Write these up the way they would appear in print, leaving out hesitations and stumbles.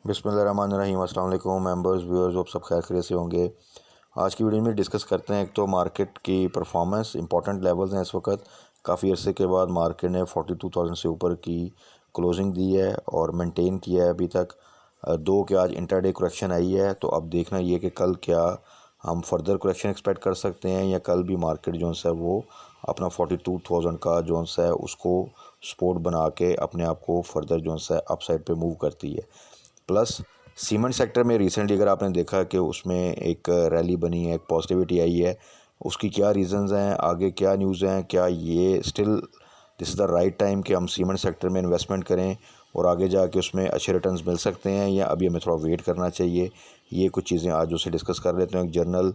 बिस्मिल्लाहिर्रहमानिर्रहीम। अस्सलाम वालेकुम मेंबर्स व्यूअर्स, आप सब खैर खैरियत से होंगे। आज की वीडियो में डिस्कस करते हैं एक तो मार्केट की परफॉर्मेंस, इंपॉर्टेंट लेवल्स हैं। इस वक्त काफ़ी अरसे के बाद मार्केट ने 42,000 से ऊपर की क्लोजिंग दी है और मेंटेन किया है अभी तक। दो कि आज इंट्राडे करेक्शन आई है, तो अब देखना ये कि कल क्या हम फर्दर करेक्शन एक्सपेक्ट कर सकते हैं या कल भी मार्केट जो है वो अपना 42,000 का जो है उसको सपोर्ट बना के अपने आप को फर्दर जो है अपसाइड पे मूव करती है। प्लस सीमेंट सेक्टर में रिसेंटली अगर आपने देखा कि उसमें एक रैली बनी है, एक पॉजिटिविटी आई है, उसकी क्या रीज़न्स हैं, आगे क्या न्यूज़ हैं, क्या ये still this is the right time कि हम सीमेंट सेक्टर में इन्वेस्टमेंट करें और आगे जाके उसमें अच्छे रिटर्न्स मिल सकते हैं, या अभी हमें थोड़ा वेट करना चाहिए। ये कुछ चीज़ें आज उससे डिस्कस कर लेते हैं। एक जर्नल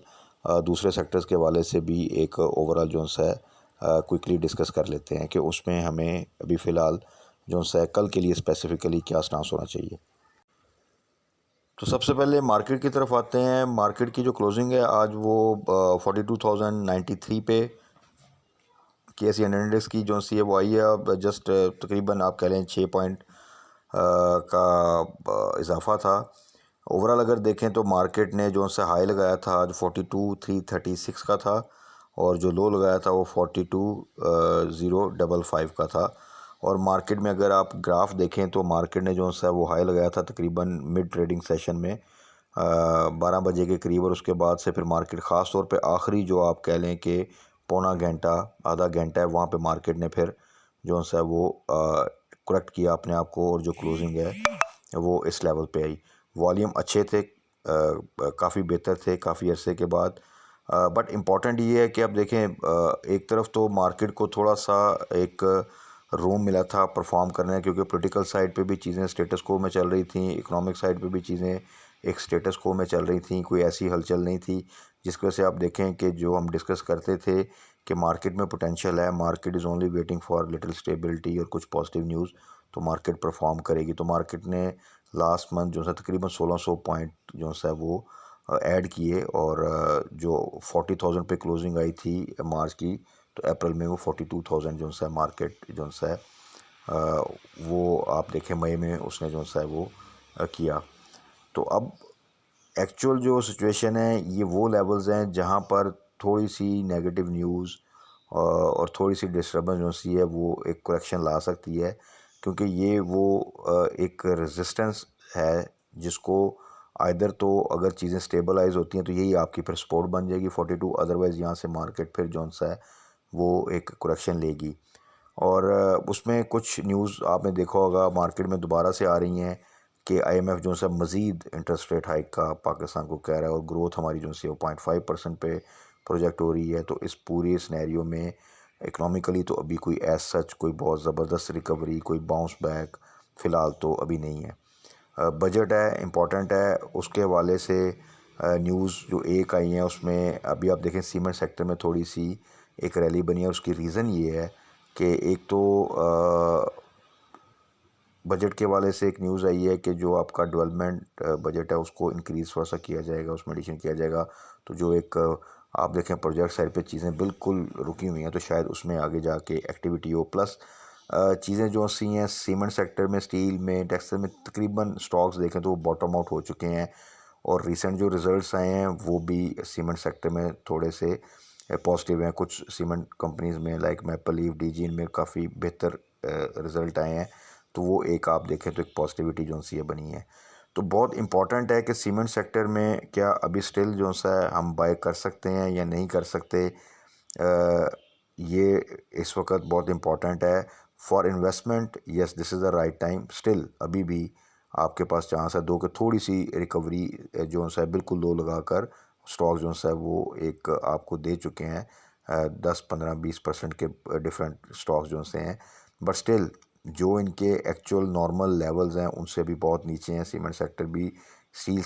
दूसरे सेक्टर्स के हवाले से भी एक ओवरऑल जो है क्विकली डिस्कस कर लेते हैं कि उसमें हमें अभी फ़िलहाल जो है कल के लिए स्पेसिफ़िकली क्या स्टांस होना चाहिए। तो सबसे पहले मार्केट की तरफ आते हैं। मार्केट की जो क्लोजिंग है आज वो 42,093 पे KSE इंडेक्स की जो सी है वो आई है। अब जस्ट तकरीबन आप कह लें 6 पॉइंट का इजाफा था। ओवरऑल अगर देखें तो मार्केट ने जो से हाई लगाया था आज 42,336 का था और जो लो लगाया था वो 42,055 का था। और मार्केट में अगर आप ग्राफ देखें तो मार्केट ने जो है वो हाई लगाया था तकरीबन मिड ट्रेडिंग सेशन में 12 बजे के करीब, और उसके बाद से फिर मार्केट ख़ास तौर पे आखिरी जो आप कह लें कि पौना घंटा आधा घंटा है, वहाँ पे मार्केट ने फिर जो है वो करेक्ट किया अपने आप को और जो क्लोजिंग है वो इस लेवल पे आई। वॉल्यूम अच्छे थे, काफ़ी बेहतर थे काफ़ी अरसे के बाद। बट इम्पॉर्टेंट ये है कि अब देखें एक तरफ तो मार्केट को थोड़ा सा एक रूम मिला था परफॉर्म करने, क्योंकि पॉलिटिकल साइड पे भी चीज़ें स्टेटस को में चल रही थी, इकोनॉमिक साइड पे भी चीज़ें एक स्टेटस को में चल रही थी, कोई ऐसी हलचल नहीं थी जिसकी वजह से आप देखें कि जो हम डिस्कस करते थे कि मार्केट में पोटेंशियल है, market is only waiting for little stability और कुछ पॉजिटिव न्यूज़, तो मार्केट परफॉर्म करेगी। तो मार्केट ने लास्ट मंथ जो है तकरीबन 1600 पॉइंट जो है वो ऐड किए, और जो 40,000 पे क्लोजिंग आई थी मार्च की, तो अप्रैल में वो 42,000 जो है मार्केट जो है वो आप देखें मई में उसने जो है वो किया। तो अब एक्चुअल जो सिचुएशन है ये वो लेवल्स हैं जहाँ पर थोड़ी सी नेगेटिव न्यूज़ और थोड़ी सी डिस्टर्बेंस जो सी है वो एक करेक्शन ला सकती है, क्योंकि ये वो एक रेजिस्टेंस है जिसको आइदर तो अगर चीज़ें स्टेबलाइज होती हैं तो यही आपकी फिर सपोर्ट बन जाएगी 42, अदरवाइज़ यहाँ से मार्केट फिर जो सा है वो एक करेक्शन लेगी। और उसमें कुछ न्यूज़ आपने देखा होगा मार्केट में दोबारा से आ रही हैं कि IMF जो है मज़ीद इंटरेस्ट रेट हाइक का पाकिस्तान को कह रहा है, और ग्रोथ हमारी जो है वो 0.5% पे प्रोजेक्ट हो रही है। तो इस पूरे सिनेरियो में इकनॉमिकली तो अभी कोई एज सच कोई बहुत ज़बरदस्त रिकवरी, कोई बाउंस बैक फ़िलहाल तो अभी नहीं है। बजट है इम्पॉर्टेंट है, उसके हवाले से न्यूज़ जो एक आई हैं उसमें अभी आप देखें सीमेंट सेक्टर में थोड़ी सी एक रैली बनी है। उसकी रीज़न ये है कि एक तो बजट के हवाले से एक न्यूज़ आई है कि जो आपका डेवलपमेंट बजट है उसको इंक्रीज़ थोड़ा सा किया जाएगा, उसमें एडिशन किया जाएगा। तो जो एक आप देखें प्रोजेक्ट साइड पे चीज़ें बिल्कुल रुकी हुई हैं, तो शायद उसमें आगे जाके एक्टिविटी हो। प्लस चीज़ें जो सी हैं सीमेंट सेक्टर में, स्टील में, टेक्सटाइल में तकरीबन स्टॉक्स देखें तो वो बॉटम आउट हो चुके हैं, और रिसेंट जो रिज़ल्ट्स आए हैं वो भी सीमेंट सेक्टर में थोड़े से पॉजिटिव हैं। कुछ सीमेंट कंपनीज़ में लाइक मैपल लीफ, DG, इनमें काफ़ी बेहतर रिज़ल्ट आए हैं, तो वो एक आप देखें तो एक पॉजिटिविटी जो सी है बनी है। तो बहुत इंपॉर्टेंट है कि सीमेंट सेक्टर में क्या अभी स्टिल जो सा है हम बाय कर सकते हैं या नहीं कर सकते, ये इस वक्त बहुत इंपॉर्टेंट है for investment. Yes, this is the right time. Still अभी भी आपके पास चांस है दो कि थोड़ी सी रिकवरी जो है बिल्कुल लो लगाकर स्टॉक जो है वो एक आपको दे चुके हैं 10, 15, 20% के डिफरेंट स्टॉक्स जो से हैं, बट स्टिल जो इनके एक्चुअल नॉर्मल लेवल्स हैं उनसे भी बहुत नीचे हैं। सीमेंट सेक्टर भी, स्टील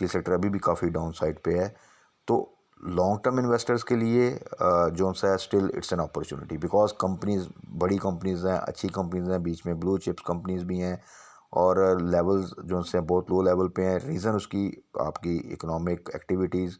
सेक्टर अभी भी काफ़ी डाउन साइड पे है। तो लॉन्ग टर्म इन्वेस्टर्स के लिए जो सा है still it's an opportunity, because companies बड़ी कंपनीज हैं, अच्छी कंपनीज हैं, बीच में ब्लू चिप्स कंपनीज भी हैं, और लेवल्स जो से बहुत लो लेवल पे हैं। रीज़न उसकी आपकी इकोनॉमिक एक्टिविटीज़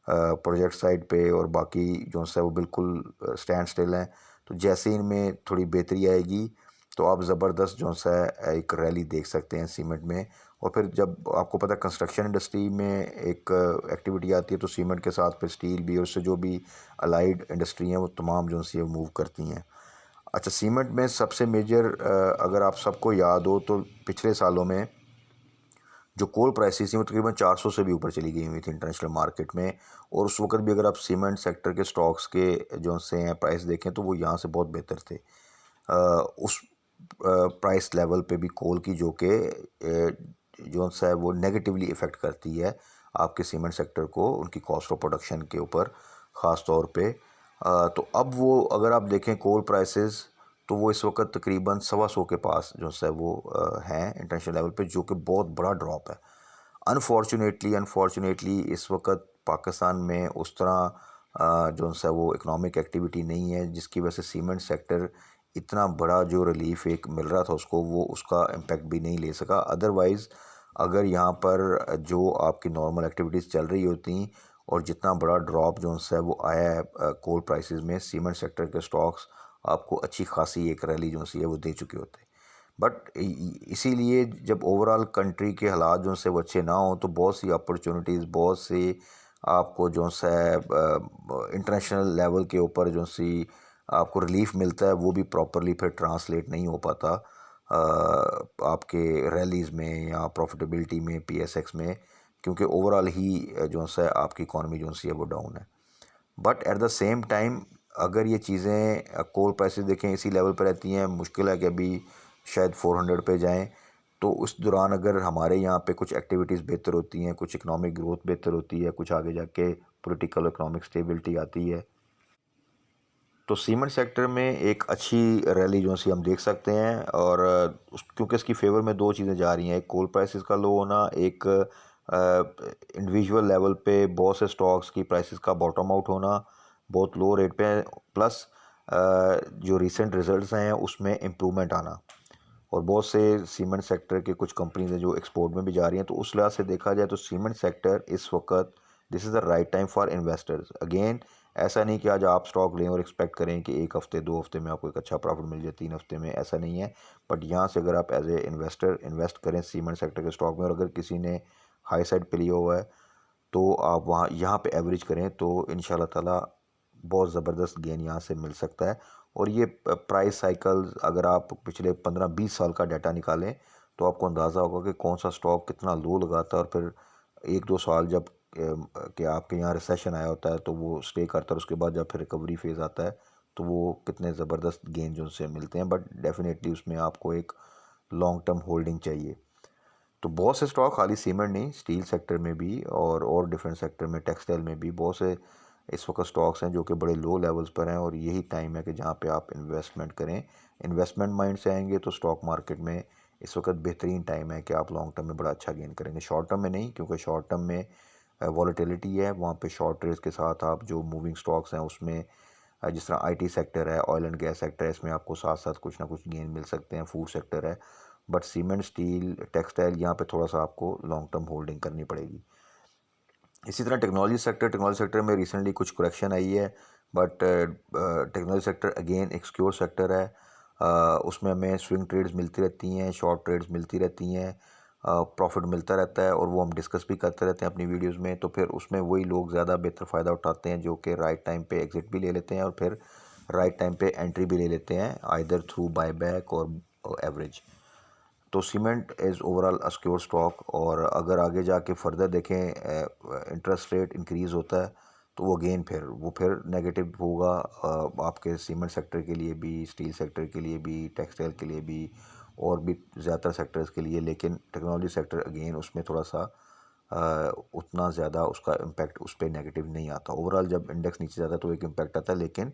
प्रोजेक्ट साइड पे और बाकी जो है वो बिल्कुल स्टैंड स्टिल हैं। तो जैसे इनमें थोड़ी बेहतरी आएगी तो आप ज़बरदस्त जो सा है एक रैली देख सकते हैं सीमेंट में। और फिर जब आपको पता है कंस्ट्रक्शन इंडस्ट्री में एक एक्टिविटी आती है तो सीमेंट के साथ फिर स्टील भी और उससे जो भी अलाइड इंडस्ट्री हैं वो तमाम जो सी मूव करती हैं। अच्छा, सीमेंट में सबसे मेजर अगर आप सबको याद हो तो पिछले सालों में जो कोल प्राइसेस थी वो तकरीबन 400 से भी ऊपर चली गई हुई थी इंटरनेशनल मार्केट में। और उस वक्त भी अगर आप सीमेंट सेक्टर के स्टॉक्स के जो से हैं प्राइस देखें तो वो यहाँ से बहुत बेहतर थे। उस प्राइस लेवल पे भी कोल की जो कि जो सा है वो नेगेटिवली इफ़ेक्ट करती है आपके सीमेंट सेक्टर को उनकी कॉस्ट ऑफ प्रोडक्शन के ऊपर ख़ास तौर पे। तो अब वो अगर आप देखें कोल प्राइसेस तो वो इस वक्त तकरीबन 125 के पास जो है वो हैं इंटरनेशनल लेवल पे, जो कि बहुत बड़ा ड्रॉप है। अनफॉर्चुनेटली इस वक्त पाकिस्तान में उस तरह जो सा वो इकोनॉमिक एक्टिविटी नहीं है जिसकी वजह से सीमेंट सेक्टर इतना बड़ा जो रिलीफ एक मिल रहा था उसको वो उसका इम्पेक्ट भी नहीं ले सका। अदरवाइज़ अगर यहाँ पर जो आपकी नॉर्मल एक्टिविटीज़ चल रही होती और जितना बड़ा ड्रॉप जो है वो आया है कोल प्राइसेस में, सीमेंट सेक्टर के स्टॉक्स आपको अच्छी खासी एक रैली जो सी है वो दे चुके होते। बट इसीलिए जब ओवरऑल कंट्री के हालात जो से वो अच्छे ना हों तो बहुत सी अपॉर्चुनिटीज़, बहुत से आपको जो सा इंटरनेशनल लेवल के ऊपर जो सी आपको रिलीफ मिलता है वो भी प्रॉपरली फिर ट्रांसलेट नहीं हो पाता आपके रैलीज़ में या प्रॉफिटेबिलिटी में, पीएसएक्स में, क्योंकि ओवरऑल ही जो सा आपकी इकॉनमी जो सी है वो डाउन है। But at the same time अगर ये चीज़ें कोल प्राइसेस देखें इसी लेवल पर रहती हैं, मुश्किल है कि अभी शायद 400 पे जाएं। तो उस दौरान अगर हमारे यहाँ पे कुछ एक्टिविटीज़ बेहतर होती हैं, कुछ इकनॉमिक ग्रोथ बेहतर होती है, कुछ आगे जाके पॉलिटिकल इकनॉमिक स्टेबिलिटी आती है, तो सीमेंट सेक्टर में एक अच्छी रैली जो सी हम देख सकते हैं। और उस क्योंकि इसकी फेवर में दो चीज़ें जा रही हैं, एक कोल प्राइसेस का लो होना, एक इंडिविजुअल लेवल पे बहुत से स्टॉक्स की प्राइसेस का बॉटम आउट होना बहुत लो रेट पे, प्लस जो रीसेंट रिजल्ट्स हैं उसमें इम्प्रूवमेंट आना। और बहुत से सीमेंट सेक्टर के कुछ कंपनीज हैं जो एक्सपोर्ट में भी जा रही हैं। तो उस लिहाज से देखा जाए तो सीमेंट सेक्टर इस वक्त this is the right time for investors. Again, ऐसा नहीं कि आज आप स्टॉक लें और एक्सपेक्ट करें कि एक हफ़्ते 2 हफ्ते में आपको एक अच्छा प्रॉफिट मिल जाए, 3 हफ्ते में, ऐसा नहीं है। बट यहाँ से अगर आप एज ए इन्वेस्टर इन्वेस्ट करें सीमेंट सेक्टर के स्टॉक में और अगर किसी ने हाई साइड पे लिया हुआ है तो आप वहाँ यहाँ पे एवरेज करें तो इंशाल्लाह ताला बहुत ज़बरदस्त गेन यहाँ से मिल सकता है। और ये प्राइस साइकिल्स अगर आप पिछले 15-20 साल का डाटा निकालें तो आपको अंदाज़ा होगा कि कौन सा स्टॉक कितना लो लगाता है और फिर 1-2 साल जब कि आपके यहाँ रिसेशन आया होता है तो वो स्टे करता है, उसके बाद जब फिर रिकवरी फेज़ आता है तो वो कितने ज़बरदस्त गेन जो उनसे मिलते हैं। बट डेफिनेटली उसमें आपको एक लॉन्ग टर्म होल्डिंग चाहिए। तो बहुत से स्टॉक, खाली सीमेंट नहीं, स्टील सेक्टर में भी और डिफरेंट सेक्टर में, टेक्सटाइल में भी बहुत से इस वक्त स्टॉक्स हैं जो कि बड़े लो लेवल्स पर हैं। और यही टाइम है कि जहाँ पे आप इन्वेस्टमेंट करें। इन्वेस्टमेंट माइंड से आएंगे तो स्टॉक मार्केट में इस वक्त बेहतरीन टाइम है कि आप लॉन्ग टर्म में बड़ा अच्छा गेन करेंगे, शॉर्ट टर्म में नहीं, क्योंकि शॉर्ट टर्म में वॉलेटिलिटी है, वहाँ पे शॉर्ट ट्रेड्स के साथ आप जो मूविंग स्टॉक्स हैं उसमें जिस तरह आईटी सेक्टर है, ऑयल एंड गैस सेक्टर है, इसमें आपको साथ साथ कुछ ना कुछ गेन मिल सकते हैं, फूड सेक्टर है। बट सीमेंट, स्टील, टेक्सटाइल, यहाँ पे थोड़ा सा आपको लॉन्ग टर्म होल्डिंग करनी पड़ेगी। इसी तरह टेक्नोलॉजी सेक्टर में रिसेंटली कुछ करेक्शन आई है। बट टेक्नोलॉजी सेक्टर अगेन एक सिक्योर सेक्टर है। उसमें हमें स्विंग ट्रेड्स मिलती रहती हैं, शॉर्ट ट्रेड्स मिलती रहती हैं, प्रॉफिट मिलता रहता है और वो हम डिस्कस भी करते रहते हैं अपनी वीडियोस में। तो फिर उसमें वही लोग ज़्यादा बेहतर फ़ायदा उठाते हैं जो कि राइट टाइम पे एग्ज़िट भी ले लेते हैं और फिर राइट टाइम पे एंट्री भी ले लेते हैं, आइदर थ्रू बाय बैक और एवरेज। तो cement is overall a secure stock. और अगर आगे जाके फर्दर देखें इंटरेस्ट रेट इंक्रीज़ होता है तो वो अगेन फिर नेगेटिव होगा आपके सीमेंट सेक्टर के लिए भी, स्टील सेक्टर के लिए भी, टेक्सटाइल के लिए भी और भी ज़्यादातर सेक्टर्स के लिए। लेकिन टेक्नोलॉजी सेक्टर अगेन उसमें थोड़ा सा उतना ज़्यादा उसका इम्पैक्ट उस पर नेगेटिव नहीं आता। ओवरऑल जब इंडेक्स नीचे जाता है तो एक इम्पैक्ट आता है, लेकिन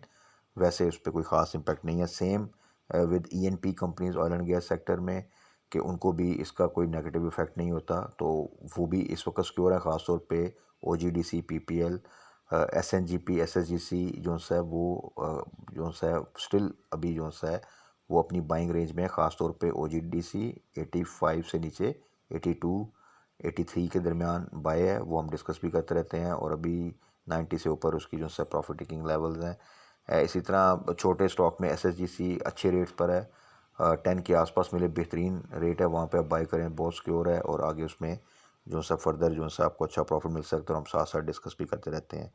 वैसे उस पर कोई ख़ास इम्पैक्ट नहीं है। Same with ENP companies, oil and gas sector में, कि उनको भी इसका कोई नेगेटिव इफेक्ट नहीं होता, तो वो भी इस वक्त सिक्योर है। ख़ासतौर पे ओजीडीसी, पीपीएल, एसएनजीपी, एसएसजीसी जो है वो जो है स्टिल अभी जो है वो अपनी बाइंग रेंज में है। ख़ासतौर पे ओजीडीसी 85 से नीचे 82, 83 के दरमियान बाय है, वो हम डिस्कस भी करते रहते हैं। और अभी 90 से ऊपर उसकी जो है प्रॉफिट टेकिंग लेवल्स हैं। इसी तरह छोटे स्टॉक में एसएसजीसी अच्छे रेट्स पर है। 10 के आसपास मिले, बेहतरीन रेट है, वहाँ पे आप बाई करें, बहुत सिक्योर है और आगे उसमें जो सा फर्दर जो सा आपको अच्छा प्रॉफिट मिल सकता है, और हम साथ साथ डिस्कस भी करते रहते हैं।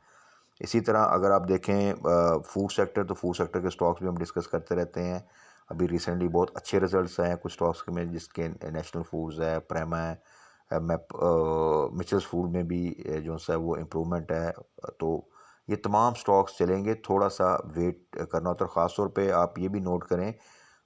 इसी तरह अगर आप देखें फूड सेक्टर, तो फूड सेक्टर के स्टॉक्स भी हम डिस्कस करते रहते हैं। अभी रिसेंटली बहुत अच्छे रिजल्ट्स आए हैं कुछ स्टॉक्स में, जिसके नेशनल फूड्स है, प्रेमा है, मैप मिचल्स फूड में भी जो सा वो इम्प्रूवमेंट है। तो ये तमाम स्टॉक्स चलेंगे, थोड़ा सा वेट करना होता है। ख़ास तौर पे आप ये भी नोट करें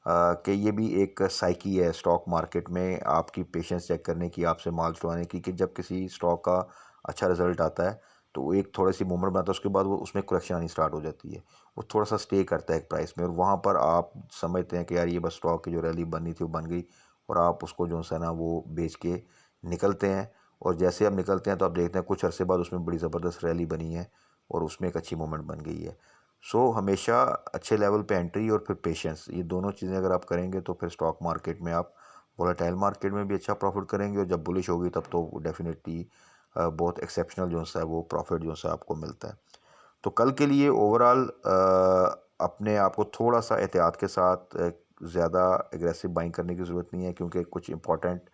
कि ये भी एक साइकी है स्टॉक मार्केट में, आपकी पेशेंस चेक करने की, आपसे माल छुड़वाने की, कि जब किसी स्टॉक का अच्छा रिजल्ट आता है तो वो एक थोड़ी सी मूवमेंट बनाता है, उसके बाद वो उसमें करेक्शन आनी स्टार्ट हो जाती है, वो थोड़ा सा स्टे करता है एक प्राइस में, और वहाँ पर आप समझते हैं कि यार ये बस स्टॉक की जो रैली बननी थी वो बन गई, और आप उसको जो है ना वो बेच के निकलते हैं। और जैसे आप निकलते हैं तो आप देखते हैं कुछ अरसे बाद उसमें बड़ी ज़बरदस्त रैली बनी है और उसमें एक अच्छी मूवमेंट बन गई है। सो हमेशा अच्छे लेवल पे एंट्री और फिर पेशेंस, ये दोनों चीज़ें अगर आप करेंगे तो फिर स्टॉक मार्केट में आप वोलेटाइल मार्केट में भी अच्छा प्रॉफिट करेंगे, और जब बुलिश होगी तब तो डेफिनेटली बहुत एक्सेप्शनल जो सा है वो प्रॉफिट जो सा आपको मिलता है। तो कल के लिए ओवरऑल अपने आप को थोड़ा सा एहतियात के साथ, ज़्यादा एग्रेसिव बाइंग करने की ज़रूरत नहीं है, क्योंकि कुछ इंपॉर्टेंट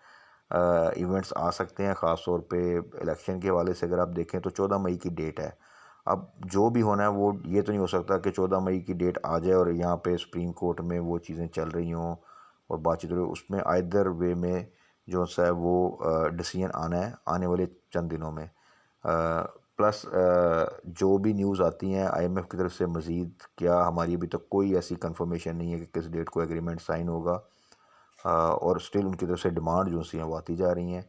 इवेंट्स आ सकते हैं। ख़ास तौर पे इलेक्शन के हवाले से अगर आप देखें तो 14 मई की डेट है। अब जो भी होना है वो ये तो नहीं हो सकता कि 14 मई की डेट आ जाए और यहाँ पे सुप्रीम कोर्ट में वो चीज़ें चल रही हों और बातचीत हो रही हो, उसमें आइदर वे में जो सा है वो डिसीजन आना है आने वाले चंद दिनों में। प्लस जो भी न्यूज़ आती हैं आईएमएफ की तरफ से, मज़ीद क्या हमारी अभी तक कोई ऐसी कंफर्मेशन नहीं है कि किस डेट को एग्रीमेंट साइन होगा। और स्टिल उनकी तरफ से डिमांड जो सी हैं वो आती जा रही हैं।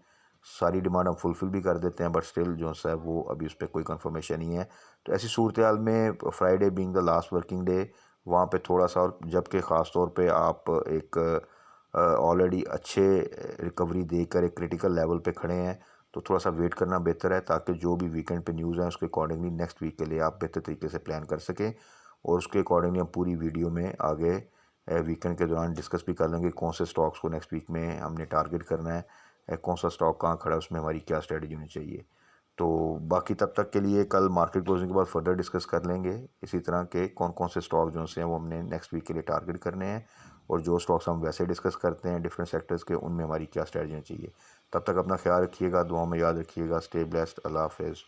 सारी डिमांड हम फुलफ़िल भी कर देते हैं, बट स्टिल जो सा है वो अभी उस पर कोई कंफर्मेशन नहीं है। तो ऐसी सूरत हाल में Friday being the last working day, वहाँ पे थोड़ा सा, और जबकि ख़ास तौर पे आप एक ऑलरेडी अच्छे रिकवरी देकर एक क्रिटिकल लेवल पे खड़े हैं, तो थोड़ा सा वेट करना बेहतर है, ताकि जो भी वीकेंड पे न्यूज़ है उसके अकॉर्डिंगली नेक्स्ट वीक के लिए आप बेहतर तरीके से प्लान कर सकें। और उसके अकॉर्डिंगली हम पूरी वीडियो में आगे वीकेंड के दौरान डिस्कस भी कर लेंगे कौन से स्टॉक्स को नेक्स्ट वीक में हमने टारगेट करना है, कौन सा स्टॉक कहाँ खड़ा है, उसमें हमारी क्या स्ट्रेटजी होनी चाहिए। तो बाकी तब तक के लिए कल मार्केट क्लोजिंग के बाद फर्दर डिस्कस कर लेंगे इसी तरह के कौन कौन से स्टॉक जो से हैं वो हमने नेक्स्ट वीक के लिए टारगेट करने हैं, और जो स्टॉक्स हम वैसे डिस्कस करते हैं डिफरेंट सेक्टर्स के, उनमें हमारी क्या स्ट्रेटजी होनी चाहिए। तब तक अपना ख्याल रखिएगा, दुआओं में याद रखिएगा। स्टे ब्लेस्ड, अल्लाह हाफिज़।